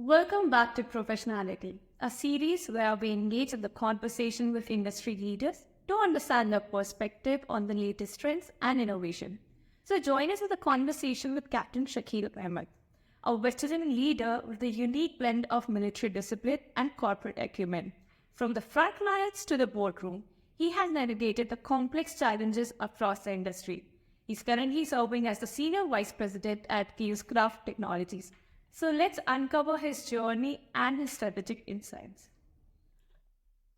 Welcome back to Professionality, a series where we engage in the conversation with industry leaders to understand their perspective on the latest trends and innovation. So join us in the conversation with Captain Shakil Ahmed, a veteran leader with a unique blend of military discipline and corporate acumen. From the front lines to the boardroom, he has navigated the complex challenges across the industry. He's currently serving as the Senior Vice President at Craft Technologies. So let's uncover his journey and his strategic insights.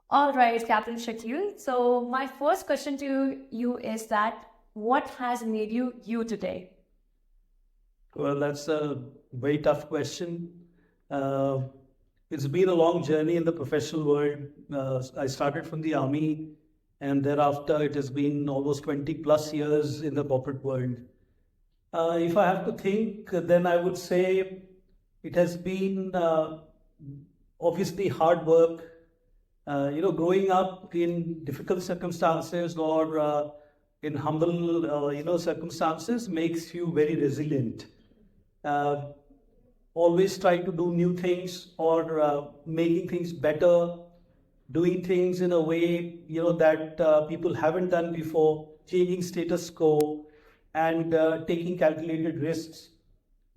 All right, Captain Shakil. So my first question to you is that what has made you you today? Well, that's a very tough question. It's been a long journey in the professional world. I started from the army, and thereafter it has been almost 20 plus years in the corporate world. If I have to think, then I would say it has been obviously hard work. Growing up in difficult circumstances or in humble, circumstances makes you very resilient. Always try to do new things or making things better, doing things in a way, that people haven't done before, changing status quo and taking calculated risks.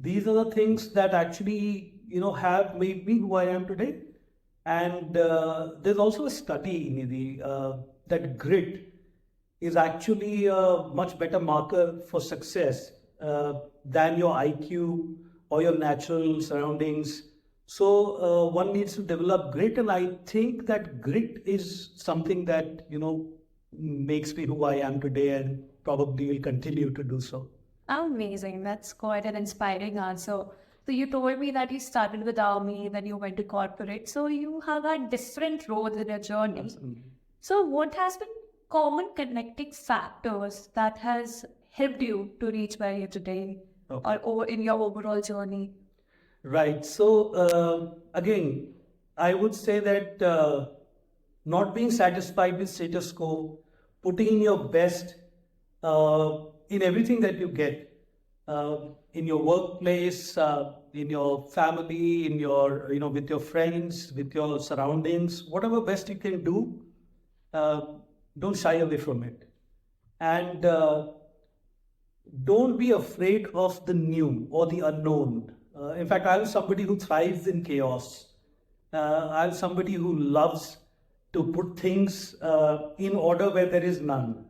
These are the things that actually, have made me who I am today. And there's also a study, Nidhi, that grit is actually a much better marker for success than your IQ or your natural surroundings. So one needs to develop grit, and I think that grit is something that, makes me who I am today and probably will continue to do so. Amazing. That's quite an inspiring answer. So you told me that you started with army, then you went to corporate. So you have had different roles in your journey. Absolutely. So what has been common connecting factors that has helped you to reach where you're today or in your overall journey? Right. So again, I would say that not being satisfied with status quo, putting in your best in everything that you get, in your workplace, in your family, in your, with your friends, with your surroundings, whatever best you can do, don't shy away from it. And don't be afraid of the new or the unknown. In fact, I'm somebody who thrives in chaos. I'm somebody who loves to put things in order where there is none.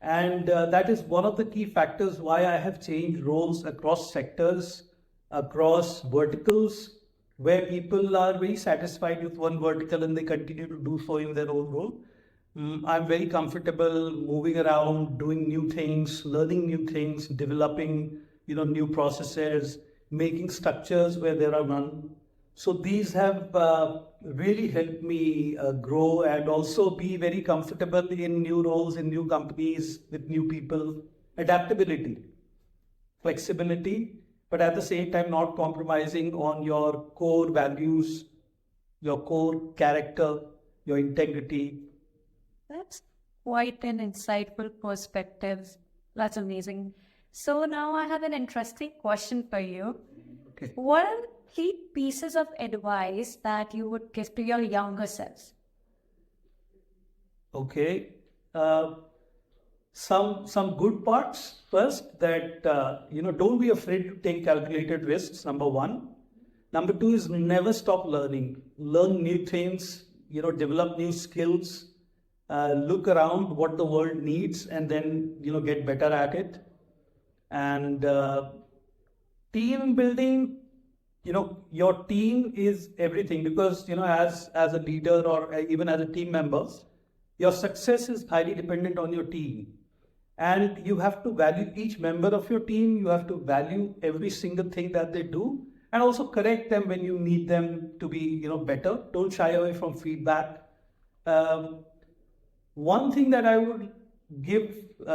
And that is one of the key factors why I have changed roles across sectors, across verticals, where people are very satisfied with one vertical and they continue to do so in their own role. I'm very comfortable moving around, doing new things, learning new things, developing, new processes, making structures where there are none. So these have really helped me grow and also be very comfortable in new roles, in new companies, with new people. Adaptability, flexibility, but at the same time not compromising on your core values, your core character, your integrity. That's quite an insightful perspective. That's amazing. So now I have an interesting question for you. Okay. What are the key pieces of advice that you would give to your younger self? Okay. Some good parts. First, that don't be afraid to take calculated risks. Number one. Number two is never stop learning. Learn new things. Develop new skills. Look around what the world needs, and then get better at it. And team building. Your team is everything because as a leader or even as a team member, your success is highly dependent on your team. And you have to value each member of your team. You have to value every single thing that they do and also correct them when you need them to be, better. Don't shy away from feedback. One thing that I would give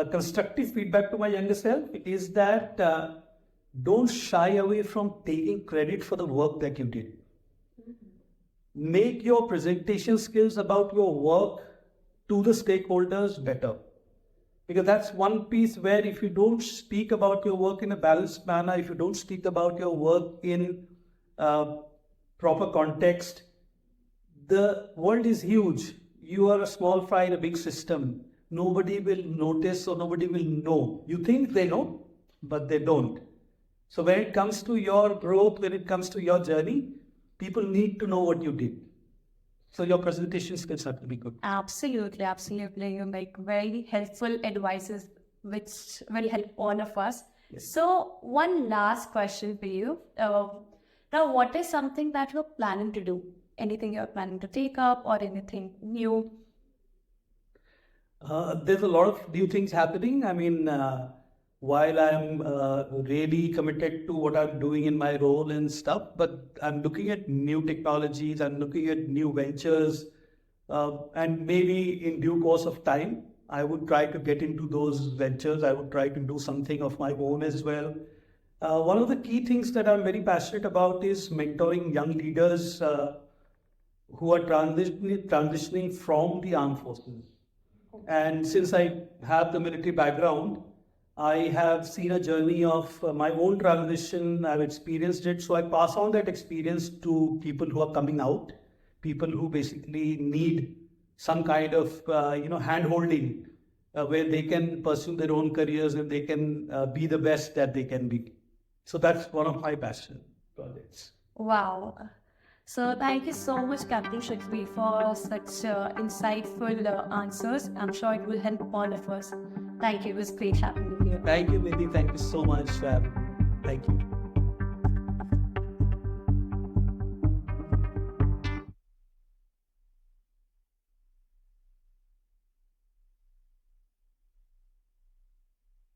constructive feedback to my younger self is that don't shy away from taking credit for the work that you did. Make your presentation skills about your work to the stakeholders better. Because that's one piece where if you don't speak about your work in a balanced manner, if you don't speak about your work in proper context. The world is huge. You are a small fry in a big system. Nobody will notice or nobody will know. You think they know, but they don't. So when it comes to your growth, when it comes to your journey, people need to know what you did. So your presentation skills have to be good. Absolutely, absolutely. You make very helpful advices, which will help all of us. Yes. So one last question for you. Now, what is something that you're planning to do? Anything you're planning to take up or anything new? There's a lot of new things happening. I mean, while I'm really committed to what I'm doing in my role and stuff, but I'm looking at new technologies, I'm looking at new ventures, and maybe in due course of time, I would try to get into those ventures. I would try to do something of my own as well. One of the key things that I'm very passionate about is mentoring young leaders who are transitioning from the armed forces. And since I have the military background, I have seen a journey of my own transition. I've experienced it. So I pass on that experience to people who are coming out, people who basically need some kind of, hand-holding where they can pursue their own careers and they can be the best that they can be. So that's one of my passion projects. Wow. So thank you so much, Captain Shakil, for such insightful answers. I'm sure it will help all of us. Thank you. It was great having you here. Thank you, Nidhi. Thank you so much. Thank you.